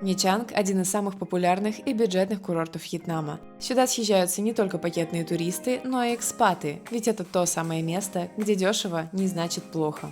Нячанг – один из самых популярных и бюджетных курортов Вьетнама. Сюда съезжаются не только пакетные туристы, но и экспаты, ведь это то самое место, где дешево не значит плохо.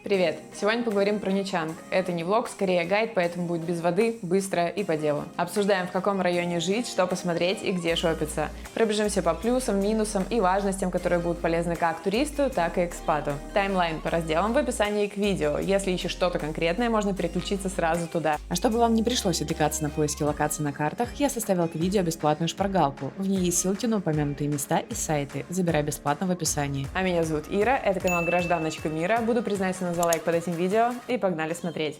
Привет! Сегодня поговорим про Нячанг. Это не влог, скорее гайд, поэтому будет без воды, быстро и по делу. Обсуждаем, в каком районе жить, что посмотреть и где шопиться. Пробежимся по плюсам, минусам и важностям, которые будут полезны как туристу, так и экспату. Таймлайн по разделам в описании к видео. Если ищешь что-то конкретное, можно переключиться сразу туда. А чтобы вам не пришлось отвлекаться на поиски локаций на картах, я составил к видео бесплатную шпаргалку. В ней есть ссылки на упомянутые места и сайты. Забирай бесплатно в описании. А меня зовут Ира, это канал Гражданочка Мира. Буду признательна за лайк под этим видео и погнали смотреть.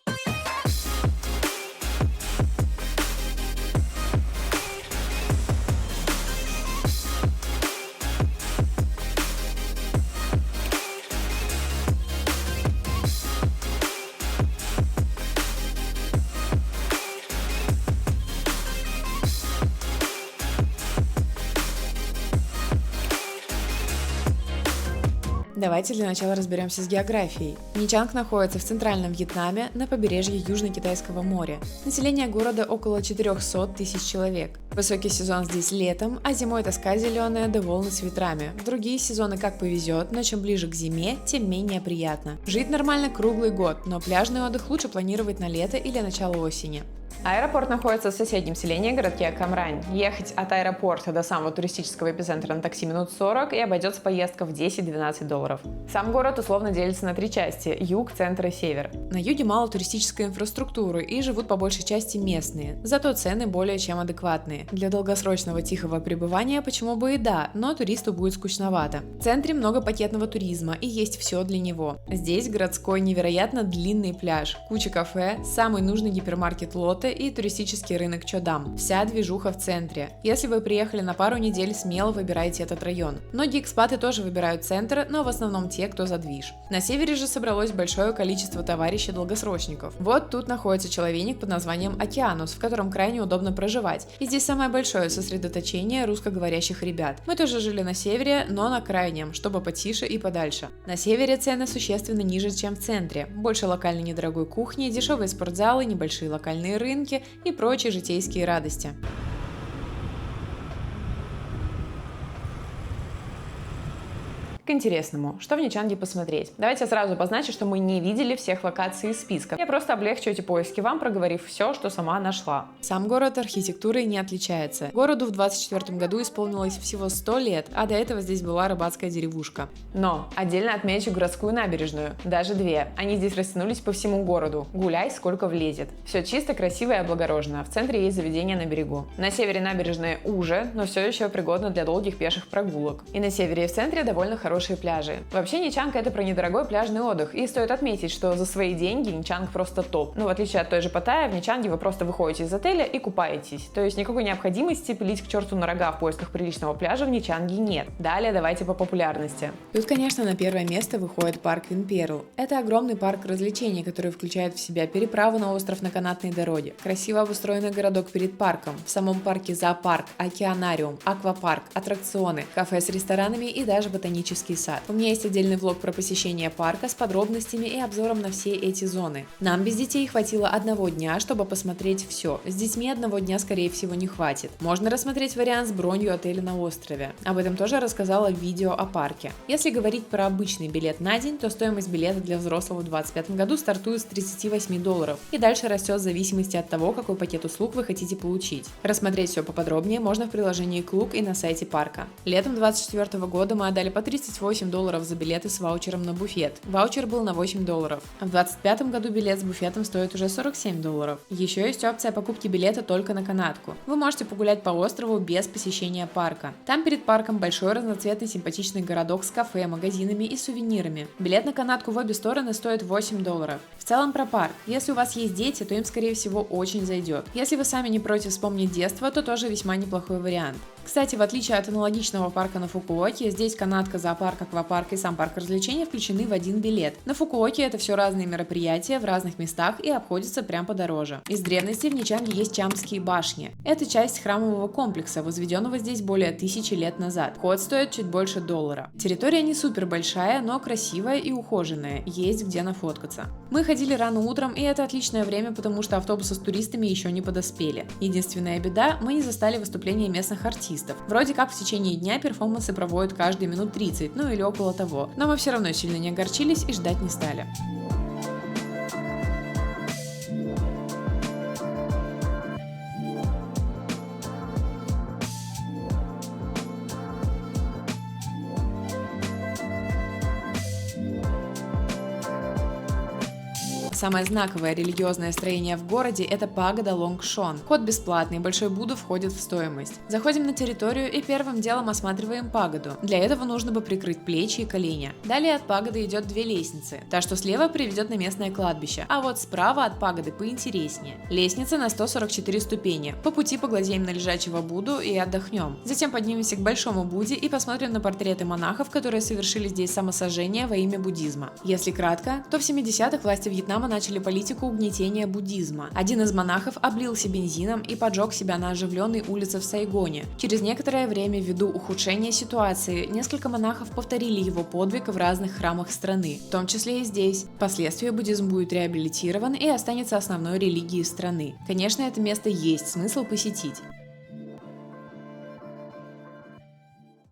Давайте для начала разберемся с географией. Нячанг находится в центральном Вьетнаме на побережье Южно-Китайского моря. Население города около 400 тысяч человек. Высокий сезон здесь летом, а зимой тоска зеленая да волны с ветрами. В другие сезоны как повезет, но чем ближе к зиме, тем менее приятно. Жить нормально круглый год, но пляжный отдых лучше планировать на лето или начало осени. Аэропорт находится в соседнем селении, городке Cam Ranh. Ехать от аэропорта до самого туристического эпицентра на такси минут 40 и обойдется поездка в 10-12 долларов. Сам город условно делится на три части – юг, центр и север. На юге мало туристической инфраструктуры и живут по большей части местные, зато цены более чем адекватные. Для долгосрочного тихого пребывания почему бы и да, но туристу будет скучновато. В центре много пакетного туризма и есть все для него. Здесь городской невероятно длинный пляж, куча кафе, самый нужный гипермаркет Лотте и туристический рынок Чодам. Вся движуха в центре. Если вы приехали на пару недель, смело выбирайте этот район. Многие экспаты тоже выбирают центр, но в основном те, кто за движ. На севере же собралось большое количество товарищей-долгосрочников. Вот тут находится человейник под названием Океанус, в котором крайне удобно проживать. И здесь самое большое сосредоточение русскоговорящих ребят. Мы тоже жили на севере, но на крайнем, чтобы потише и подальше. На севере цены существенно ниже, чем в центре. Больше локальной недорогой кухни, дешевые спортзалы, небольшие локальные рынки и прочие житейские радости. К интересному, что в Нячанге посмотреть? Давайте сразу обозначу, что мы не видели всех локаций из списка. Я просто облегчу эти поиски вам, проговорив все, что сама нашла. Сам город архитектурой не отличается. Городу в 2024 году исполнилось всего 100 лет, а до этого здесь была рыбацкая деревушка. Но отдельно отмечу городскую набережную, даже две. Они здесь растянулись по всему городу. Гуляй, сколько влезет. Все чисто, красиво и облагорожено. В центре есть заведение на берегу. На севере набережная уже, но все еще пригодна для долгих пеших прогулок. И на севере и в центре довольно хорошие пляжи. Вообще Нячанг это про недорогой пляжный отдых, и стоит отметить, что за свои деньги Нячанг просто топ. Но в отличие от той же Паттайи, в Нячанге вы просто выходите из отеля и купаетесь. То есть никакой необходимости пилить к черту на рога в поисках приличного пляжа в Нячанге нет. Далее давайте по популярности. Тут, конечно, на первое место выходит парк Винперл. Это огромный парк развлечений, который включает в себя переправу на остров на канатной дороге, красиво обустроенный городок перед парком, в самом парке зоопарк, океанариум, аквапарк, аттракционы, кафе с ресторанами и даже ботанический сад. У меня есть отдельный влог про посещение парка с подробностями и обзором на все эти зоны. Нам без детей хватило одного дня, чтобы посмотреть все. С детьми одного дня, скорее всего, не хватит. Можно рассмотреть вариант с бронью отеля на острове. Об этом тоже рассказала в видео о парке. Если говорить про обычный билет на день, то стоимость билета для взрослого в 2025 году стартует с 38 долларов и дальше растет в зависимости от того, какой пакет услуг вы хотите получить. Рассмотреть все поподробнее можно в приложении Klook и на сайте парка. Летом 2024 года мы отдали по 38 долларов за билеты с ваучером на буфет. Ваучер был на 8 долларов. В 2025 году билет с буфетом стоит уже 47 долларов. Еще есть опция покупки билета только на канатку. Вы можете погулять по острову без посещения парка. Там перед парком большой разноцветный симпатичный городок с кафе, магазинами и сувенирами. Билет на канатку в обе стороны стоит 8 долларов. В целом про парк. Если у вас есть дети, то им скорее всего очень зайдет. Если вы сами не против вспомнить детство, то тоже весьма неплохой вариант. Кстати, в отличие от аналогичного парка на Фукуоке, здесь канатка, зоопарк парк, аквапарк и сам парк развлечений включены в один билет. На Фукуоке это все разные мероприятия в разных местах и обходятся прям подороже. Из древности в Ничанге есть Чамские башни. Это часть храмового комплекса, возведенного здесь более 1000 лет назад. Вход стоит чуть больше $1. Территория не супер большая, но красивая и ухоженная, есть где нафоткаться. Мы ходили рано утром, и это отличное время, потому что автобусы с туристами еще не подоспели. Единственная беда, мы не застали выступления местных артистов. Вроде как в течение дня перформансы проводят каждые минут 30, ну или около того. Но мы все равно сильно не огорчились и ждать не стали. Самое знаковое религиозное строение в городе – это пагода Лонгшон. Вход бесплатный, большой Будда входит в стоимость. Заходим на территорию и первым делом осматриваем пагоду. Для этого нужно бы прикрыть плечи и колени. Далее от пагоды идет 2 лестницы. Та, что слева, приведет на местное кладбище, а вот справа от пагоды поинтереснее. Лестница на 144 ступени. По пути поглазеем на лежачего Будду и отдохнем. Затем поднимемся к большому Будде и посмотрим на портреты монахов, которые совершили здесь самосожжение во имя буддизма. Если кратко, то в 70-х власти Вьетнама начали политику угнетения буддизма. Один из монахов облился бензином и поджег себя на оживленной улице в Сайгоне. Через некоторое время, ввиду ухудшения ситуации, несколько монахов повторили его подвиг в разных храмах страны, в том числе и здесь. Впоследствии буддизм будет реабилитирован и останется основной религией страны. Конечно, это место есть смысл посетить.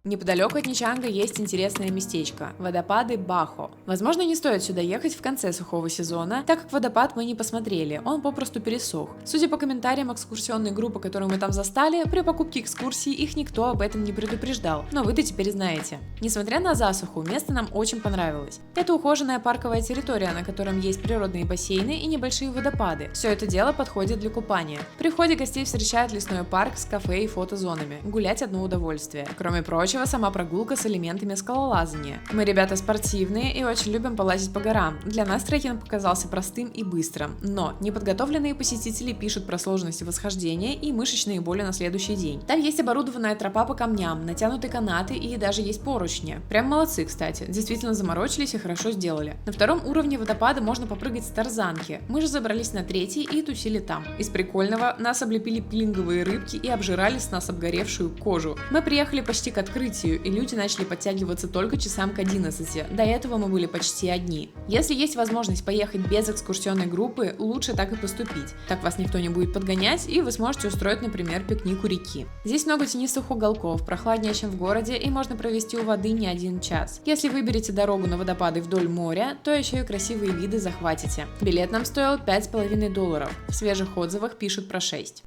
Неподалеку от Ничанга есть интересное местечко – водопады Бахо. Возможно, не стоит сюда ехать в конце сухого сезона, так как водопад мы не посмотрели, он попросту пересох. Судя по комментариям экскурсионной группы, которую мы там застали, при покупке экскурсии их никто об этом не предупреждал, но вы-то теперь знаете. Несмотря на засуху, место нам очень понравилось. Это ухоженная парковая территория, на котором есть природные бассейны и небольшие водопады. Все это дело подходит для купания. При входе гостей встречает лесной парк с кафе и фотозонами. Гулять одно удовольствие. Кроме прочего, сама прогулка с элементами скалолазания. Мы ребята спортивные и очень любим полазить по горам. Для нас трекинг показался простым и быстрым, но неподготовленные посетители пишут про сложности восхождения и мышечные боли на следующий день. Там есть оборудованная тропа по камням, натянутые канаты и даже есть поручни. Прям молодцы, кстати, действительно заморочились и хорошо сделали. На 2-м уровне водопада можно попрыгать с тарзанки. Мы же забрались на 3-й и тусили там. Из прикольного нас облепили пилинговые рыбки и обжирали с нас обгоревшую кожу. Мы приехали почти к открытию, и люди начали подтягиваться только часам к 11. До этого мы были почти одни. Если есть возможность поехать без экскурсионной группы, лучше так и поступить. Так вас никто не будет подгонять, и вы сможете устроить, например, пикник у реки. Здесь много тенистых уголков, прохладнее, чем в городе, и можно провести у воды не 1 час. Если выберете дорогу на водопады вдоль моря, то еще и красивые виды захватите. Билет нам стоил $5,5. В свежих отзывах пишут про 6.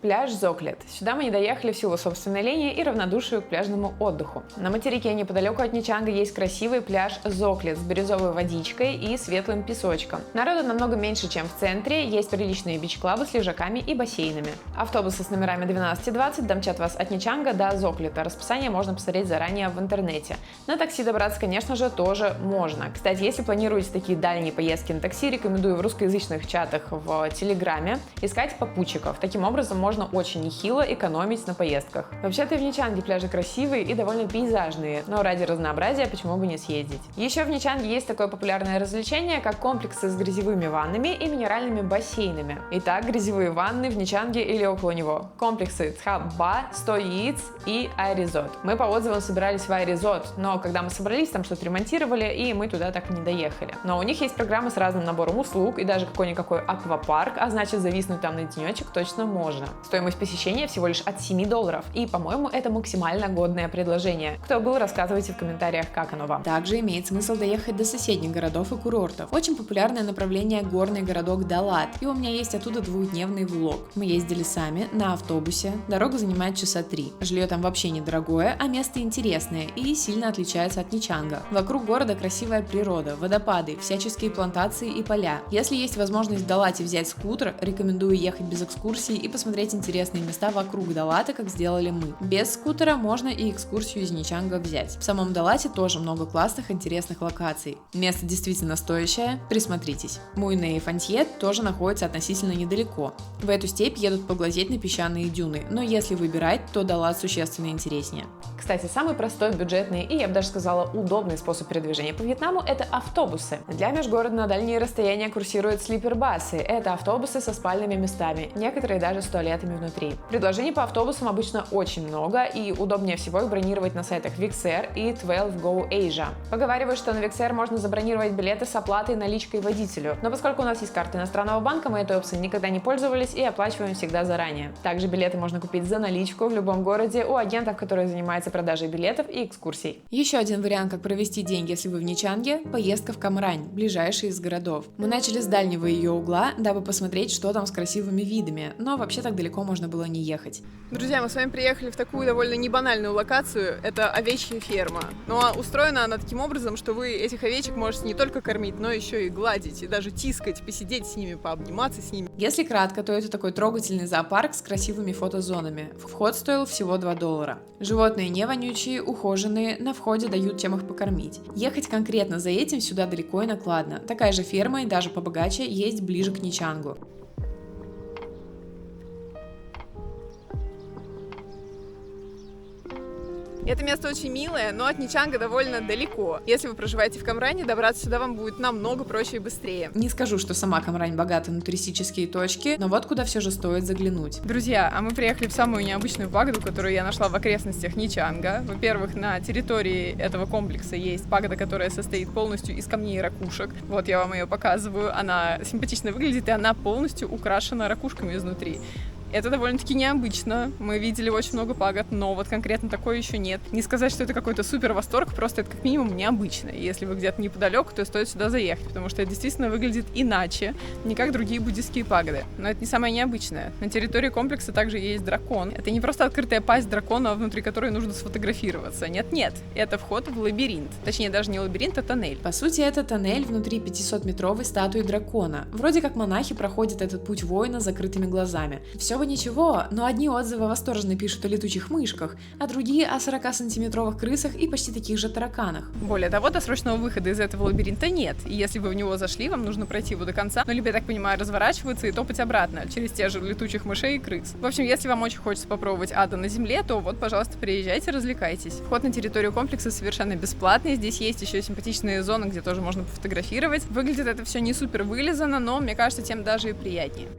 Пляж Зоклет. Сюда мы не доехали в силу собственной лени и равнодушию к пляжному отдыху. На материке неподалеку от Ничанга есть красивый пляж Зоклет с бирюзовой водичкой и светлым песочком. Народу намного меньше, чем в центре, есть приличные бич-клабы с лежаками и бассейнами. Автобусы с номерами 12 и 20 домчат вас от Ничанга до Зоклета. Расписание можно посмотреть заранее в интернете. На такси добраться, конечно же, тоже можно. Кстати, если планируете такие дальние поездки на такси, рекомендую в русскоязычных чатах в Телеграме искать попутчиков. Таким образом, можно очень нехило экономить на поездках. Вообще-то в Ничанге пляжи красивые и довольно пейзажные, но ради разнообразия почему бы не съездить. Еще в Ничанге есть такое популярное развлечение, как комплексы с грязевыми ваннами и минеральными бассейнами. Итак, грязевые ванны в Ничанге или около него. Комплексы Цхабба, 100 яиц и Айрезот. Мы по отзывам собирались в Айрезот, но когда мы собрались, там что-то ремонтировали, и мы туда так и не доехали. Но у них есть программы с разным набором услуг и даже какой-никакой аквапарк, а значит зависнуть там на денечек точно можно. Стоимость посещения всего лишь от $7, и, по-моему, это максимально годное предложение. Кто был, рассказывайте в комментариях, как оно вам. Также имеет смысл доехать до соседних городов и курортов. Очень популярное направление — горный городок Далат, и у меня есть оттуда 2-дневный влог. Мы ездили сами, на автобусе, дорога занимает часа 3. Жилье там вообще недорогое, а место интересное и сильно отличается от Ничанга. Вокруг города красивая природа, водопады, всяческие плантации и поля. Если есть возможность в Далате взять скутер, рекомендую ехать без экскурсии и посмотреть посещать интересные места вокруг Далата, как сделали мы. Без скутера можно и экскурсию из Ничанга взять. В самом Далате тоже много классных, интересных локаций. Место действительно стоящее, присмотритесь. Муйне и Фантьет тоже находятся относительно недалеко. В эту степь едут поглазеть на песчаные дюны, но если выбирать, то Далат существенно интереснее. Кстати, самый простой, бюджетный и, я бы даже сказала, удобный способ передвижения по Вьетнаму – это автобусы. Для межгорода на дальние расстояния курсируют слипер-басы. Это автобусы со спальными местами, некоторые даже с туалетами внутри. Предложений по автобусам обычно очень много, и удобнее всего их бронировать на сайтах Vixair и 12Go Asia. Поговаривают, что на Vixair можно забронировать билеты с оплатой наличкой водителю, но поскольку у нас есть карта иностранного банка, мы этой опцией никогда не пользовались и оплачиваем всегда заранее. Также билеты можно купить за наличку в любом городе у агентов, которые занимаются продажей билетов и экскурсий. Еще один вариант, как провести деньги, если вы в Ничанге – поездка в Камрань, ближайший из городов. Мы начали с дальнего ее угла, дабы посмотреть, что там с красивыми видами, но вообще так далеко можно было не ехать. Друзья, мы с вами приехали в такую довольно небанальную локацию, это овечья ферма. Но устроена она таким образом, что вы этих овечек можете не только кормить, но еще и гладить, и даже тискать, посидеть с ними, пообниматься с ними. Если кратко, то это такой трогательный зоопарк с красивыми фотозонами. Вход стоил всего $2. Животные не вонючие, ухоженные, на входе дают чем их покормить. Ехать конкретно за этим сюда далеко и накладно. Такая же ферма и даже побогаче есть ближе к Ничангу. Это место очень милое, но от Ничанга довольно далеко. Если вы проживаете в Камране, добраться сюда вам будет намного проще и быстрее. Не скажу, что сама Камрань богата на туристические точки, но вот куда все же стоит заглянуть. Друзья, а мы приехали в самую необычную пагоду, которую я нашла в окрестностях Ничанга. Во-первых, на территории этого комплекса есть пагода, которая состоит полностью из камней и ракушек. Вот я вам ее показываю. Она симпатично выглядит, и она полностью украшена ракушками изнутри. Это довольно-таки необычно. Мы видели очень много пагод, но вот конкретно такой еще нет. Не сказать, что это какой-то супер восторг, просто это как минимум необычно. И если вы где-то неподалеку, то стоит сюда заехать, потому что это действительно выглядит иначе, не как другие буддистские пагоды. Но это не самое необычное. На территории комплекса также есть дракон. Это не просто открытая пасть дракона, внутри которой нужно сфотографироваться. Нет-нет, это вход в лабиринт. Точнее, даже не лабиринт, а тоннель. По сути, это тоннель внутри 500-метровой статуи дракона. Вроде как монахи проходят этот путь воина с закрытыми глазами. Все бы ничего, но одни отзывы восторженно пишут о летучих мышках, а другие о 40-сантиметровых крысах и почти таких же тараканах. Более того, досрочного выхода из этого лабиринта нет, и если вы в него зашли, вам нужно пройти его до конца, ну либо, я так понимаю, разворачиваться и топать обратно, через те же летучих мышей и крыс. В общем, если вам очень хочется попробовать ада на земле, то вот, пожалуйста, приезжайте, развлекайтесь. Вход на территорию комплекса совершенно бесплатный, здесь есть еще симпатичные зоны, где тоже можно пофотографировать. Выглядит это все не супер вылизано, но, мне кажется, тем даже и приятнее.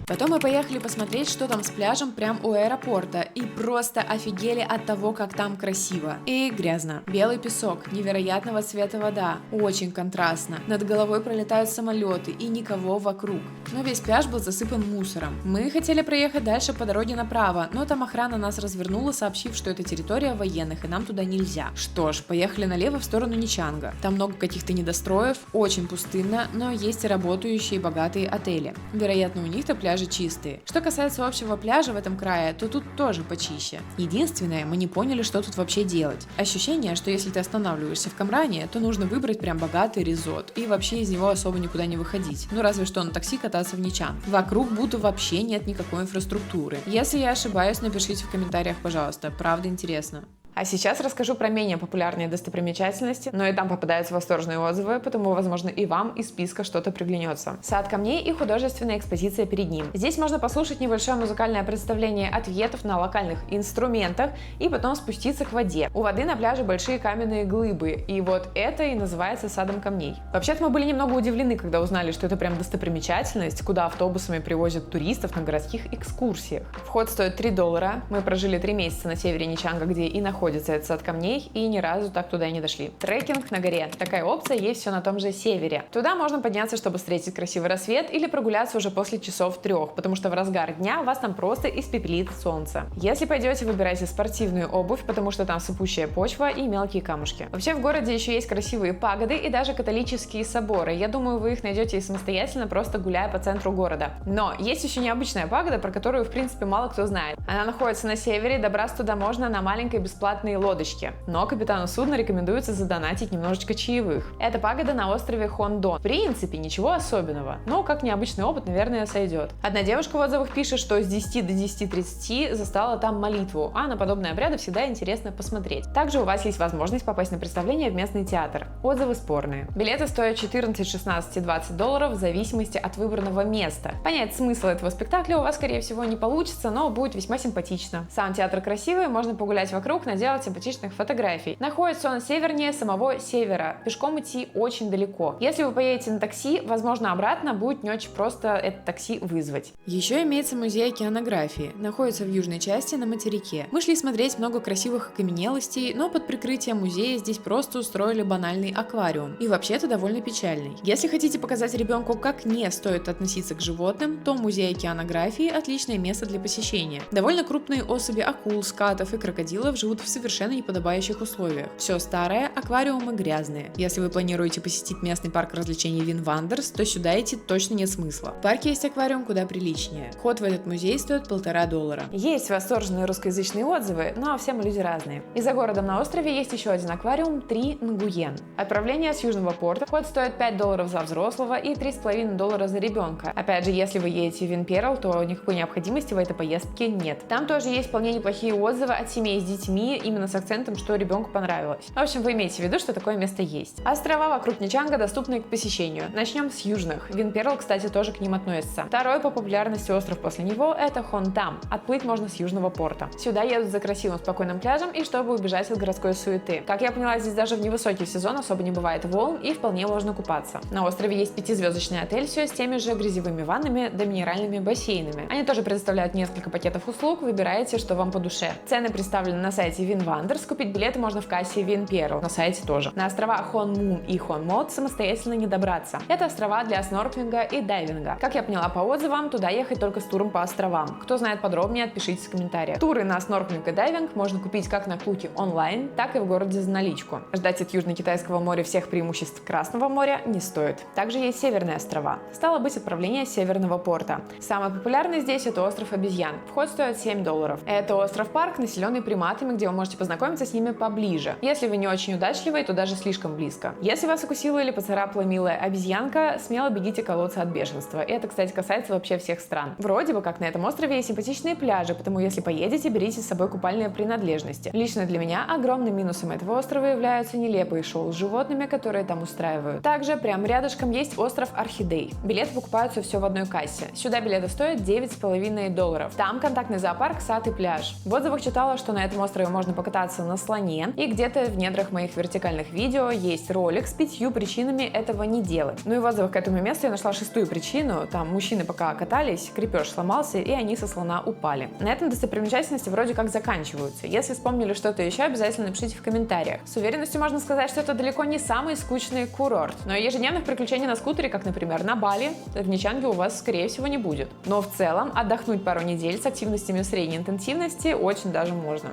Потом мы поехали посмотреть, что там с пляжем прям у аэропорта, и просто офигели от того, как там красиво. И грязно. Белый песок, невероятного цвета вода, очень контрастно. Над головой пролетают самолеты и никого вокруг. Но весь пляж был засыпан мусором. Мы хотели проехать дальше по дороге направо, но там охрана нас развернула, сообщив, что это территория военных и нам туда нельзя. Что ж, поехали налево в сторону Ничанга. Там много каких-то недостроев, очень пустынно, но есть и работающие богатые отели. Вероятно, у них-то пляж чистые. Что касается общего пляжа в этом крае, то тут тоже почище. Единственное, мы не поняли, что тут вообще делать. Ощущение, что если ты останавливаешься в Камране, то нужно выбрать прям богатый резорт и вообще из него особо никуда не выходить. Ну разве что на такси кататься в Ничанг. Вокруг будто вообще нет никакой инфраструктуры. Если я ошибаюсь, напишите в комментариях, пожалуйста. Правда интересно. А сейчас расскажу про менее популярные достопримечательности, но и там попадаются восторженные отзывы, потому, возможно, и вам из списка что-то приглянется. Сад камней и художественная экспозиция перед ним. Здесь можно послушать небольшое музыкальное представление ответов на локальных инструментах и потом спуститься к воде. У воды на пляже большие каменные глыбы, и вот это и называется садом камней. Вообще-то мы были немного удивлены, когда узнали, что это прям достопримечательность, куда автобусами привозят туристов на городских экскурсиях. Вход стоит $3. Мы прожили 3 месяца на севере Ничанга, где и находится этот сад камней, и ни разу так туда и не дошли. Трекинг на горе. Такая опция есть все на том же севере. Туда можно подняться, чтобы встретить красивый рассвет, или прогуляться уже после часов 3, потому что в разгар дня вас там просто испепелит солнце. Если пойдете, выбирайте спортивную обувь, потому что там сыпучая почва и мелкие камушки. Вообще в городе еще есть красивые пагоды и даже католические соборы. Я думаю, вы их найдете и самостоятельно, просто гуляя по центру города. Но есть еще необычная пагода, про которую в принципе мало кто знает. Она находится на севере, добраться туда можно на маленькой бесплатной платные лодочки. Но капитану судна рекомендуется задонатить немножечко чаевых. Это пагода на острове Хондон. В принципе, ничего особенного, но как необычный опыт, наверное, сойдет. Одна девушка в отзывах пишет, что с 10 до 10:30 застала там молитву, а на подобные обряды всегда интересно посмотреть. Также у вас есть возможность попасть на представление в местный театр. Отзывы спорные. Билеты стоят 14, 16 и 20 долларов в зависимости от выбранного места. Понять смысл этого спектакля у вас, скорее всего, не получится, но будет весьма симпатично. Сам театр красивый, можно погулять вокруг, наделать симпатичных фотографий. Находится он севернее самого севера. Пешком идти очень далеко. Если вы поедете на такси, возможно, обратно будет не очень просто это такси вызвать. Еще имеется музей океанографии. Находится в южной части на материке. Мы шли смотреть много красивых окаменелостей, но под прикрытием музея здесь просто устроили банальный аквариум. И вообще-то довольно печальный. Если хотите показать ребенку, как не стоит относиться к животным, то музей океанографии – отличное место для посещения. Довольно крупные особи акул, скатов и крокодилов живут в совершенно неподобающих условиях. Все старое, аквариумы грязные. Если вы планируете посетить местный парк развлечений Винвандерс, то сюда идти точно нет смысла. В парке есть аквариум куда приличнее. Вход в этот музей стоит $1,5. Есть восторженные русскоязычные отзывы, но все мы люди разные. И за городом на острове есть еще один аквариум 3 Нгуен. Отправление с южного порта. Вход стоит $5 за взрослого и $3,5 за ребенка. Опять же, если вы едете в Винперл, то никакой необходимости в этой поездке нет. Там тоже есть вполне неплохие отзывы от семей с детьми, именно с акцентом, что ребенку понравилось. В общем, вы имеете в виду, что такое место есть. Острова вокруг Нячанга доступны к посещению. Начнем с южных. Винперл, кстати, тоже к ним относится. Второй по популярности остров после него – это Хонтам. Отплыть можно с южного порта. Сюда едут за красивым спокойным пляжем и чтобы убежать от городской суеты. Как я поняла, здесь даже в невысокий сезон особо не бывает волн и вполне можно купаться. На острове есть 5-звездочный отель все с теми же грязевыми ваннами да минеральными бассейнами. Они тоже предоставляют несколько пакетов услуг, выбираете, что вам по душе. Цены представлены на сайте Винвандерс, купить билеты можно в кассе Винперл, на сайте тоже. На острова Хон Мун и Хон Мод самостоятельно не добраться. Это острова для снорклинга и дайвинга. Как я поняла по отзывам, туда ехать только с туром по островам. Кто знает подробнее, отпишитесь в комментариях. Туры на снорклинг и дайвинг можно купить как на Клуке онлайн, так и в городе за наличку. Ждать от Южно-Китайского моря всех преимуществ Красного моря не стоит. Также есть северные острова. Стало быть, отправление с северного порта. Самый популярный здесь это остров обезьян. Вход стоит $7. Это остров-парк, населенный приматами, где вы можете познакомиться с ними поближе. Если вы не очень удачливый, то даже слишком близко. Если вас укусила или поцарапала милая обезьянка, смело бегите колоться от бешенства. И это, кстати, касается вообще всех стран. Вроде бы как на этом острове есть симпатичные пляжи, потому если поедете, берите с собой купальные принадлежности. Лично для меня огромным минусом этого острова являются нелепые шоу с животными, которые там устраивают. Также прямо рядышком есть остров Орхидей. Билеты покупаются все в одной кассе. Сюда билеты стоят $9,5. Там контактный зоопарк, сад и пляж. В отзывах читала, что на этом острове можно покататься на слоне, и где-то в недрах моих вертикальных видео есть ролик с 5 причинами этого не делать. Ну и в отзывах к этому месту я нашла 6-ю причину. Там мужчины пока катались, крепеж сломался, и они со слона упали. На этом достопримечательности вроде как заканчиваются. Если вспомнили что-то еще, обязательно напишите в комментариях. С уверенностью можно сказать, что это далеко не самый скучный курорт, но ежедневных приключений на скутере, как, например, на Бали, в Нячанге у вас, скорее всего, не будет. Но в целом отдохнуть пару недель с активностями средней интенсивности очень даже можно.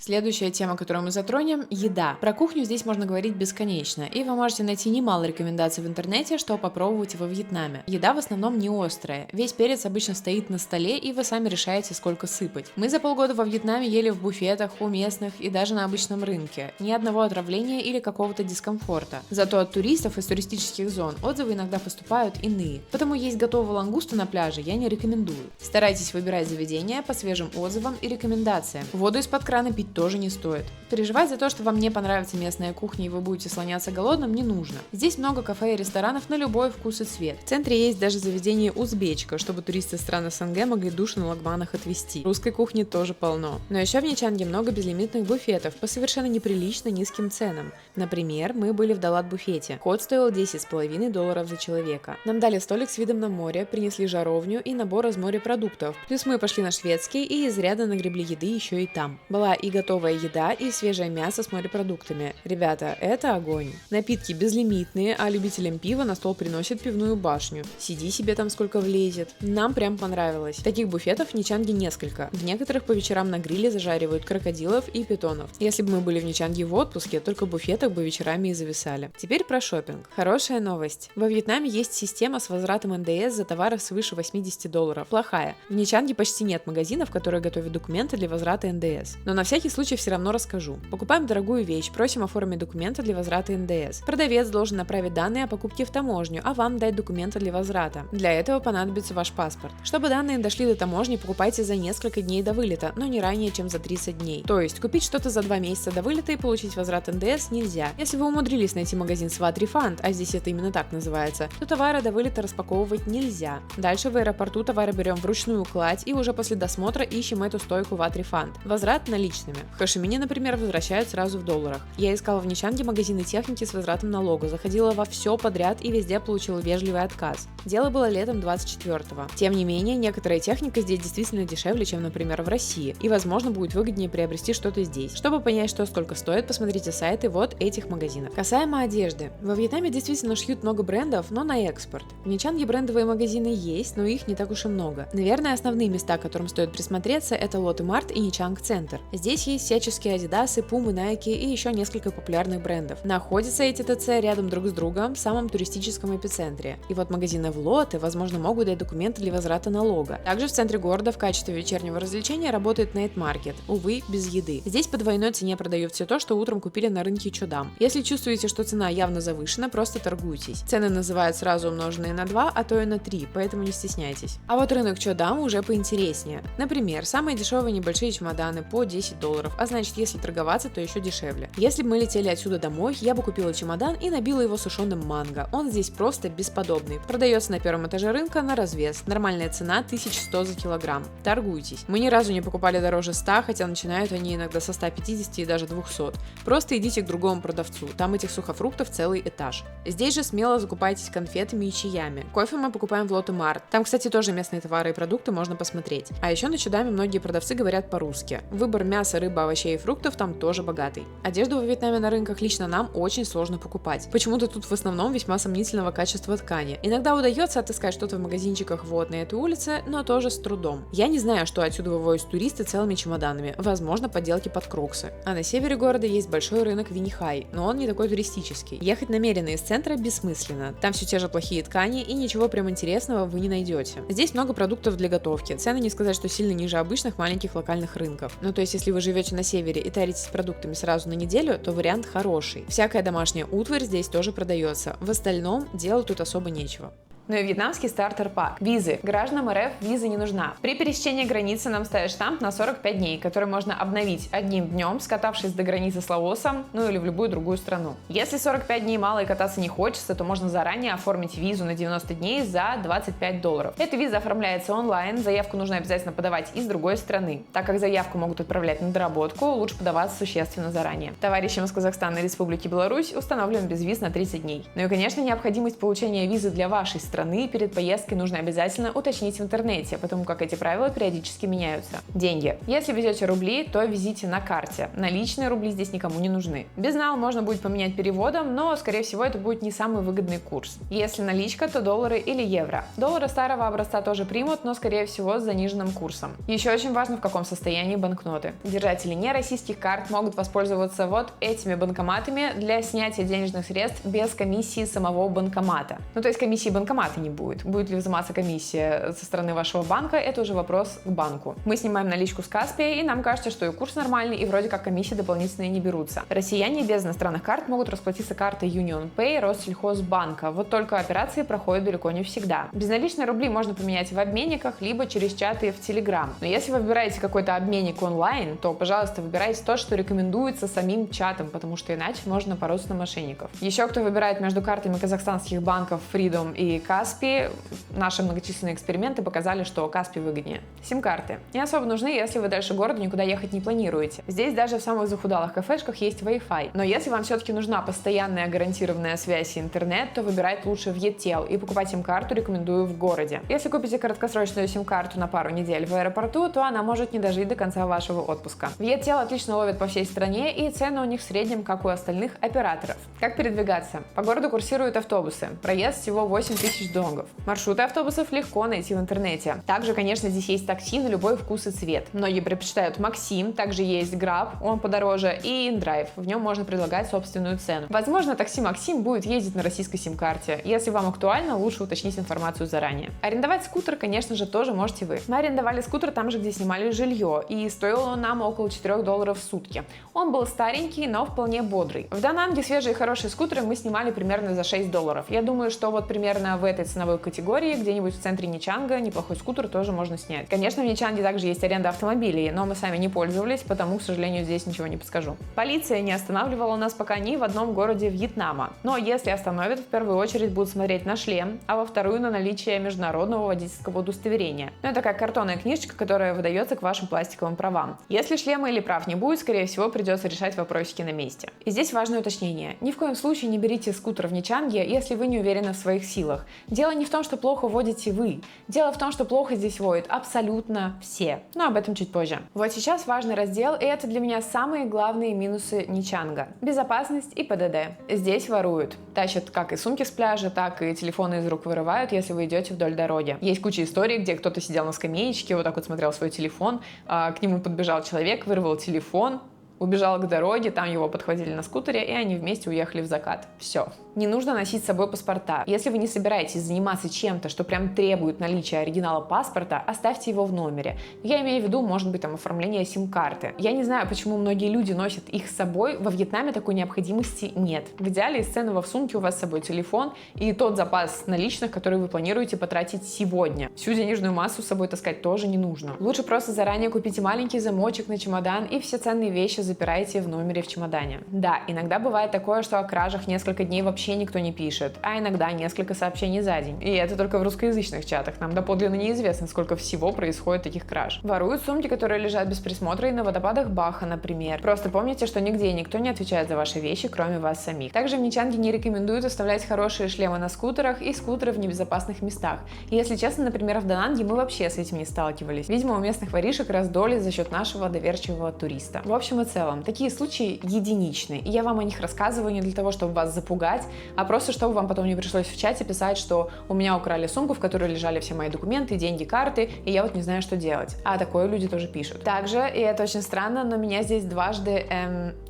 Следующая тема, которую мы затронем – еда. Про кухню здесь можно говорить бесконечно, и вы можете найти немало рекомендаций в интернете, что попробовать во Вьетнаме. Еда в основном не острая, весь перец обычно стоит на столе, и вы сами решаете, сколько сыпать. Мы за полгода во Вьетнаме ели в буфетах, у местных и даже на обычном рынке. Ни одного отравления или какого-то дискомфорта. Зато от туристов из туристических зон отзывы иногда поступают иные. Потому есть готовую лангусту на пляже я не рекомендую. Старайтесь выбирать заведения по свежим отзывам и рекомендациям. Воду из-под крана пить тоже не стоит. Переживать за то, что вам не понравится местная кухня и вы будете слоняться голодным, не нужно. Здесь много кафе и ресторанов на любой вкус и цвет. В центре есть даже заведение «Узбечка», чтобы туристы стран СНГ могли душ на лагманах отвезти. Русской кухни тоже полно. Но еще в Нячанге много безлимитных буфетов по совершенно неприлично низким ценам. Например, мы были в Далат-буфете. Вход стоил $10,5 за человека. Нам дали столик с видом на море, принесли жаровню и набор из морепродуктов. Плюс мы пошли на шведский и изрядно нагребли еды еще и там. Была и готовая еда, и свежее мясо с морепродуктами. Ребята, это огонь. Напитки безлимитные, а любителям пива на стол приносят пивную башню. Сиди себе там сколько влезет. Нам прям понравилось. Таких буфетов в Нячанге несколько. В некоторых по вечерам на гриле зажаривают крокодилов и питонов. Если бы мы были в Нячанге в отпуске, только буфеты так бы вечерами и зависали. Теперь про шопинг. Хорошая новость. Во Вьетнаме есть система с возвратом НДС за товары свыше $80. Плохая. В Ничанге почти нет магазинов, которые готовят документы для возврата НДС. Но на всякий случай все равно расскажу. Покупаем дорогую вещь, просим оформить документы для возврата НДС. Продавец должен направить данные о покупке в таможню, а вам дать документы для возврата. Для этого понадобится ваш паспорт. Чтобы данные дошли до таможни, покупайте за несколько дней до вылета, но не ранее, чем за 30 дней. То есть купить что-то за 2 месяца до вылета и получить возврат НДС нельзя. Если вы умудрились найти магазин SWAT Refund, а здесь это именно так называется, то товары до вылета распаковывать нельзя. Дальше в аэропорту товары берем вручную кладь и уже после досмотра ищем эту стойку VAT Refund. Возврат наличными. В Хошимине, например, возвращают сразу в долларах. Я искала в Ничанге магазины техники с возвратом налога, заходила во все подряд и везде получила вежливый отказ. Дело было летом 24-го. Тем не менее, некоторая техника здесь действительно дешевле, чем, например, в России, и, возможно, будет выгоднее приобрести что-то здесь. Чтобы понять, что сколько стоит, посмотрите сайты вот этих магазинов. Касаемо одежды. Во Вьетнаме действительно шьют много брендов, но на экспорт. В Ничанге брендовые магазины есть, но их не так уж и много. Наверное, основные места, к которым стоит присмотреться, это Lotte Mart и Ничанг Центр. Здесь есть всяческие Adidas, Puma, Nike и еще несколько популярных брендов. Находятся эти ТЦ рядом друг с другом в самом туристическом эпицентре. И вот магазины в Lotte, возможно, могут дать документы для возврата налога. Также в центре города в качестве вечернего развлечения работает Night Market, увы, без еды. Здесь по двойной цене продают все то, что утром купили на рынке Чодам. Если чувствуете, что цена явно завышена, просто торгуйтесь. Цены называют сразу умноженные на 2, а то и на 3, поэтому не стесняйтесь. А вот рынок Чодам уже поинтереснее. Например, самые дешевые небольшие чемоданы по $10, а значит, если торговаться, то еще дешевле. Если бы мы летели отсюда домой, я бы купила чемодан и набила его сушеным манго. Он здесь просто бесподобный. Продается на первом этаже рынка на развес. Нормальная цена 1100 за килограмм. Торгуйтесь. Мы ни разу не покупали дороже 100, хотя начинают они иногда со 150 и даже 200. Просто идите к другому продавцу, там этих сухофруктов целый этаж. Здесь же смело закупайтесь конфетами и чаями. Кофе мы покупаем в Lotte Mart. Там, кстати, тоже местные товары и продукты можно посмотреть. А еще на Чодаме многие продавцы говорят по-русски. Выбор мяса, рыбы, овощей и фруктов там тоже богатый. Одежду во Вьетнаме на рынках лично нам очень сложно покупать. Почему-то тут в основном весьма сомнительного качества ткани. Иногда удается отыскать что-то в магазинчиках вот на этой улице, но тоже с трудом. Я не знаю, что отсюда вывозят туристы целыми чемоданами. Возможно, подделки под кроксы. А на севере города есть большой рынок Винихай, но он не такой туристический. Ехать намеренно из центра бессмысленно. Там все те же плохие ткани и ничего прям интересного вы не найдете. Здесь много продуктов для готовки. Цены не сказать, что сильно ниже обычных маленьких локальных рынков. Ну то есть, если вы живете на севере и таритесь с продуктами сразу на неделю, то вариант хороший. Всякая домашняя утварь здесь тоже продается. В остальном делать тут особо нечего. Ну и вьетнамский стартер-пак. Визы. Гражданам РФ виза не нужна. При пересечении границы нам ставят штамп на 45 дней, который можно обновить одним днем, скатавшись до границы с Лаосом, ну или в любую другую страну. Если 45 дней мало и кататься не хочется, то можно заранее оформить визу на 90 дней за $25. Эта виза оформляется онлайн, заявку нужно обязательно подавать из другой страны. Так как заявку могут отправлять на доработку, лучше подаваться существенно заранее. Товарищам из Казахстана и Республики Беларусь установлен безвиз на 30 дней. Ну и, конечно, необходимость получения визы для вашей страны перед поездкой нужно обязательно уточнить в интернете, потому как эти правила периодически меняются. Деньги. Если везете рубли, то везите на карте. Наличные рубли здесь никому не нужны. Безнал можно будет поменять переводом, но, скорее всего, это будет не самый выгодный курс. Если наличка, то доллары или евро. Доллары старого образца тоже примут, но, скорее всего, с заниженным курсом. Еще очень важно, в каком состоянии банкноты. Держатели нероссийских карт могут воспользоваться вот этими банкоматами для снятия денежных средств без комиссии самого банкомата. Ну, то есть комиссии банкомата не будет. Будет ли взиматься комиссия со стороны вашего банка, это уже вопрос к банку. Мы снимаем наличку с Каспия, и нам кажется, что и курс нормальный, и вроде как комиссии дополнительные не берутся. Россияне без иностранных карт могут расплатиться картой Union Pay Россельхозбанка, вот только операции проходят далеко не всегда. Безналичные рубли можно поменять в обменниках, либо через чаты в Telegram. Но если вы выбираете какой-то обменник онлайн, то, пожалуйста, выбирайте то, что рекомендуется самим чатом, потому что иначе можно напороться на мошенников. Еще кто выбирает между картами казахстанских банков Freedom и Каспи, наши многочисленные эксперименты показали, что Каспи выгоднее. Сим-карты не особо нужны, если вы дальше города никуда ехать не планируете. Здесь даже в самых захудалых кафешках есть Wi-Fi. Но если вам все-таки нужна постоянная гарантированная связь и интернет, то выбирать лучше Viettel, и покупать сим-карту рекомендую в городе. Если купите краткосрочную сим-карту на пару недель в аэропорту, то она может не дожить до конца вашего отпуска. Viettel отлично ловит по всей стране, и цены у них в среднем, как у остальных операторов. Как передвигаться? По городу курсируют автобусы. Проезд всего 8000 тысяч донгов. Маршруты автобусов легко найти в интернете. Также, конечно, здесь есть такси на любой вкус и цвет. Многие предпочитают Максим, также есть Grab, он подороже, и InDrive. В нем можно предлагать собственную цену. Возможно, такси Максим будет ездить на российской сим-карте. Если вам актуально, лучше уточнить информацию заранее. Арендовать скутер, конечно же, тоже можете вы. Мы арендовали скутер там же, где снимали жилье, и стоил он нам около $4 в сутки. Он был старенький, но вполне бодрый. В Дананге свежие и хорошие скутеры мы снимали примерно за $6. Я думаю, что вот примерно в этой ценовой категории, где-нибудь в центре Ничанга, неплохой скутер тоже можно снять. Конечно, в Ничанге также есть аренда автомобилей, но мы сами не пользовались, потому, к сожалению, здесь ничего не подскажу. Полиция не останавливала нас пока ни в одном городе Вьетнама. Но если остановят, в первую очередь будут смотреть на шлем, а во вторую на наличие международного водительского удостоверения. Ну, это как картонная книжечка, которая выдается к вашим пластиковым правам. Если шлема или прав не будет, скорее всего, придется решать вопросики на месте. И здесь важное уточнение. Ни в коем случае не берите скутер в Ничанге, если вы не уверены в своих силах. Дело не в том, что плохо водите вы. Дело в том, что плохо здесь водят абсолютно все. Но об этом чуть позже. Вот сейчас важный раздел, и это для меня самые главные минусы Ничанга. Безопасность и ПДД. Здесь воруют. Тащат как и сумки с пляжа, так и телефоны из рук вырывают, если вы идете вдоль дороги. Есть куча историй, где кто-то сидел на скамеечке, вот так вот смотрел свой телефон, к нему подбежал человек, вырвал телефон, убежал к дороге, там его подхватили на скутере, и они вместе уехали в закат. Все. Не нужно носить с собой паспорта. Если вы не собираетесь заниматься чем-то, что прям требует наличия оригинала паспорта, оставьте его в номере. Я имею в виду, может быть, там оформление сим-карты. Я не знаю, почему многие люди носят их с собой. Во Вьетнаме такой необходимости нет. В идеале из ценного в сумке у вас с собой телефон и тот запас наличных, который вы планируете потратить сегодня. Всю денежную массу с собой таскать тоже не нужно. Лучше просто заранее купите маленький замочек на чемодан и все ценные вещи запираете в номере в чемодане. Да, иногда бывает такое, что о кражах несколько дней вообще никто не пишет, а иногда несколько сообщений за день. И это только в русскоязычных чатах. Нам доподлинно неизвестно, сколько всего происходит таких краж. Воруют сумки, которые лежат без присмотра и на водопадах Баха, например. Просто помните, что нигде никто не отвечает за ваши вещи, кроме вас самих. Также в Ничанге не рекомендуют оставлять хорошие шлемы на скутерах и скутеры в небезопасных местах. И если честно, например, в Дананге мы вообще с этим не сталкивались. Видимо, у местных воришек раздоли за счет нашего доверчивого туриста. В общем и целом, такие случаи единичны, и я вам о них рассказываю не для того, чтобы вас запугать, а просто чтобы вам потом не пришлось в чате писать, что у меня украли сумку, в которой лежали все мои документы, деньги, карты, и я вот не знаю, что делать. А такое люди тоже пишут. Также, и это очень странно, но меня здесь дважды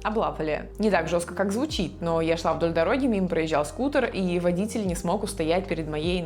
облапали. Не так жестко, как звучит, но я шла вдоль дороги, мимо проезжал скутер, и водитель не смог устоять перед моей,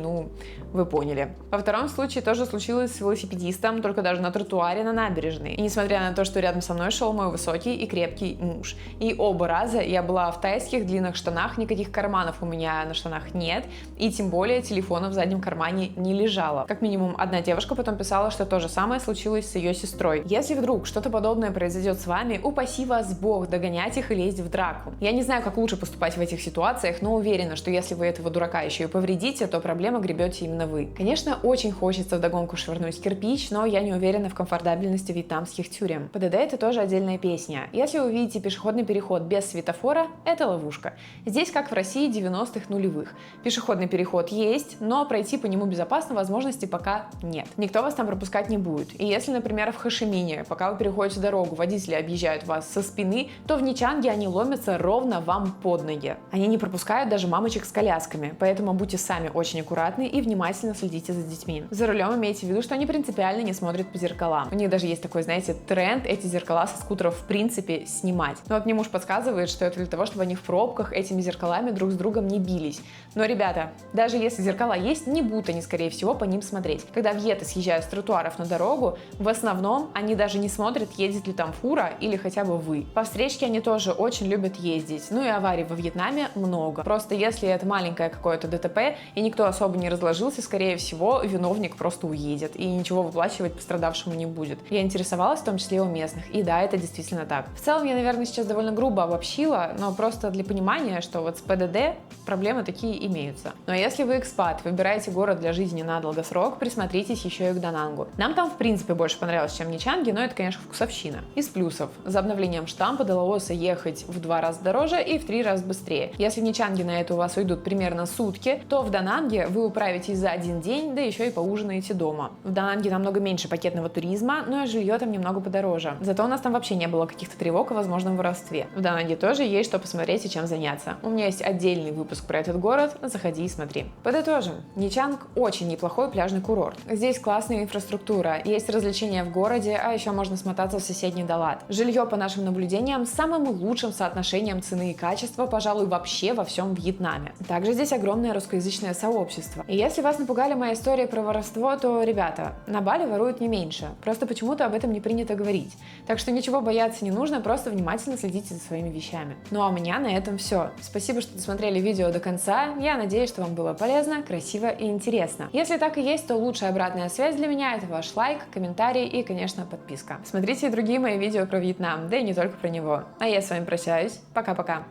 вы поняли. Во втором случае тоже случилось с велосипедистом, только даже на тротуаре на набережной. И несмотря на то, что рядом со мной шел мой высокий и крепкий муж. И оба раза я была в тайских длинных штанах, никаких карманов у меня на штанах нет, и тем более телефона в заднем кармане не лежало. Как минимум одна девушка потом писала, что то же самое случилось с ее сестрой. Если вдруг что-то подобное произойдет с вами, упаси вас Бог догонять их и лезть в драку. Я не знаю, как лучше поступать в этих ситуациях, но уверена, что если вы этого дурака еще и повредите, то проблему гребете именно вы. Конечно, очень хочется вдогонку швырнуть кирпич, но я не уверена в комфортабельности вьетнамских тюрем. ПДД — это тоже отдельная песня. Если вы увидите пешеходный переход без светофора, это ловушка. Здесь, как в России 90-х нулевых. Пешеходный переход есть, но пройти по нему безопасно возможности пока нет. Никто вас там пропускать не будет. И если, например, в Хошимине, пока вы переходите дорогу, водители объезжают вас со спины, то в Ничанге они ломятся ровно вам под ноги. Они не пропускают даже мамочек с колясками, поэтому будьте сами очень аккуратны и внимательно следите за детьми. За рулем имейте в виду, что они принципиально не смотрят по зеркалам. У них даже есть такой, знаете, тренд эти зеркала со скутеров в принципе снимать. Но вот мне муж подсказывает, что это для того, чтобы они в пробках этими зеркалами друг с другом не бились. Но, ребята, даже если зеркала есть, не будут они, скорее всего, по ним смотреть. Когда вьеты съезжают с тротуаров на дорогу, в основном они даже не смотрят, едет ли там фура или хотя бы вы. По встречке они тоже очень любят ездить. Ну и аварий во Вьетнаме много. Просто если это маленькое какое-то ДТП и никто особо не разложился, скорее всего, виновник просто уедет и ничего выплачивать пострадавшему не будет. Я интересовалась в том числе у местных, и да, это действительно так. В целом, я, наверное, сейчас довольно грубо обобщила, но просто для понимания, что вот с ПДД проблемы такие имеются. Но если вы экспат, выбираете город для жизни на долгосрок, присмотритесь еще и к Данангу. Нам там, в принципе, больше понравилось, чем в Ничанге, но это, конечно, вкусовщина. Из плюсов. За обновлением штампа до Лаоса ехать в 2 раза дороже и в 3 раза быстрее. Если в Ничанге на это у вас уйдут примерно сутки, то в Дананге вы управитесь за 1 день, да еще и поужинаете дома. В Дананге намного меньше пакетного туризма, но и жилье там немного подороже. Зато у нас там вообще не было каких каких-то тревог о возможном воровстве. В Дананге тоже есть что посмотреть и чем заняться. У меня есть отдельный выпуск про этот город, заходи и смотри. Подытожим. Ничанг очень неплохой пляжный курорт. Здесь классная инфраструктура, есть развлечения в городе, а еще можно смотаться в соседний Далат. Жилье, по нашим наблюдениям, с самым лучшим соотношением цены и качества, пожалуй, вообще во всем Вьетнаме. Также здесь огромное русскоязычное сообщество. И если вас напугали моя история про воровство, то, ребята, на Бали воруют не меньше. Просто почему-то об этом не принято говорить. Так что ничего бояться не нужно, просто внимательно следите за своими вещами. Ну а у меня на этом все. Спасибо, что досмотрели видео до конца. Я надеюсь, что вам было полезно, красиво и интересно. Если так и есть, то лучшая обратная связь для меня — это ваш лайк, комментарий и, конечно, подписка. Смотрите и другие мои видео про Вьетнам, да и не только про него. А я с вами прощаюсь. Пока-пока.